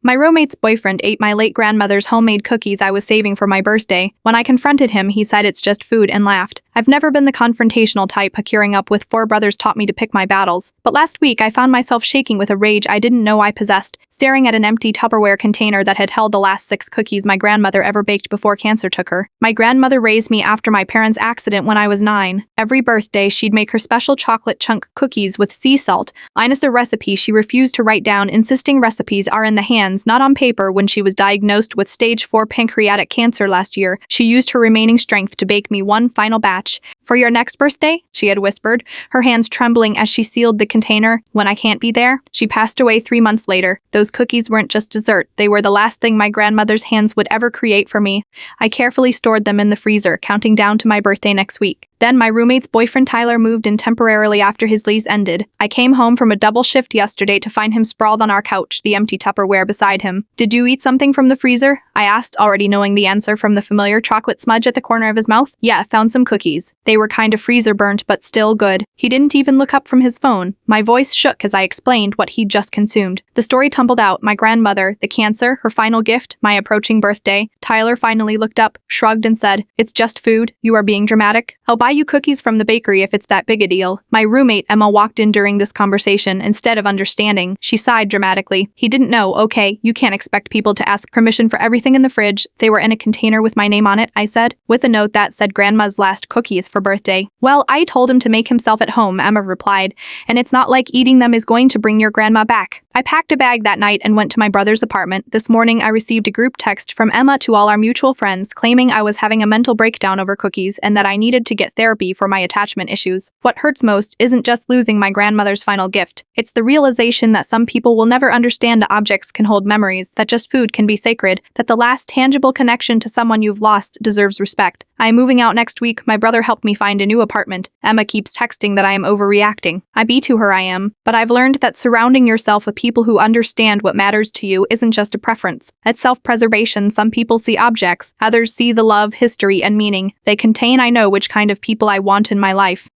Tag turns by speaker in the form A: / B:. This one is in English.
A: My roommate's boyfriend ate my late grandmother's homemade cookies I was saving for my birthday. When I confronted him, he said it's just food and laughed. I've never been the confrontational type. Curing up with four brothers taught me to pick my battles. But last week, I found myself shaking with a rage I didn't know I possessed, staring at an empty Tupperware container that had held the last 6 cookies my grandmother ever baked before cancer took her. My grandmother raised me after my parents' accident when I was 9. Every birthday, she'd make her special chocolate chunk cookies with sea salt, minus a recipe she refused to write down, insisting recipes are in the hands, not on paper. When she was diagnosed with stage 4 pancreatic cancer last year, she used her remaining strength to bake me one final batch. "For your next birthday," she had whispered, her hands trembling as she sealed the container. "When I can't be there." She passed away 3 months later. Those cookies weren't just dessert, they were the last thing my grandmother's hands would ever create for me. I carefully stored them in the freezer, counting down to my birthday next week. Then my roommate's boyfriend Tyler moved in temporarily after his lease ended. I came home from a double shift yesterday to find him sprawled on our couch, the empty Tupperware beside him. "Did you eat something from the freezer?" I asked, already knowing the answer from the familiar chocolate smudge at the corner of his mouth. "Yeah, found some cookies. They were kind of freezer burnt, but still good." He didn't even look up from his phone. My voice shook as I explained what he'd just consumed. The story tumbled out: my grandmother, the cancer, her final gift, my approaching birthday. Tyler finally looked up, shrugged, and said, "It's just food. You are being dramatic. I'll buy you cookies from the bakery if it's that big a deal." My roommate Emma walked in during this conversation. Instead of understanding, she sighed dramatically. "He didn't know. Okay, you can't expect people to ask permission for everything in the fridge." "They were in a container with my name on it," I said, with a note that said Grandma's last cookies for birthday. "Well, I told him to make himself at home," Emma replied, "and it's not like eating them is going to bring your grandma back." I packed a bag that night and went to my brother's apartment. This morning, I received a group text from Emma to all our mutual friends claiming I was having a mental breakdown over cookies and that I needed to get therapy for my attachment issues. What hurts most isn't just losing my grandmother's final gift. It's the realization that some people will never understand that objects can hold memories, that just food can be sacred, that the last tangible connection to someone you've lost deserves respect. I am moving out next week. My brother helped me find a new apartment. Emma keeps texting that I am overreacting. I be to her I am, but I've learned that surrounding yourself with people who understand what matters to you isn't just a preference. It's self-preservation. Some people see objects, others see the love, history, and meaning they contain. I know which kind of people I want in my life.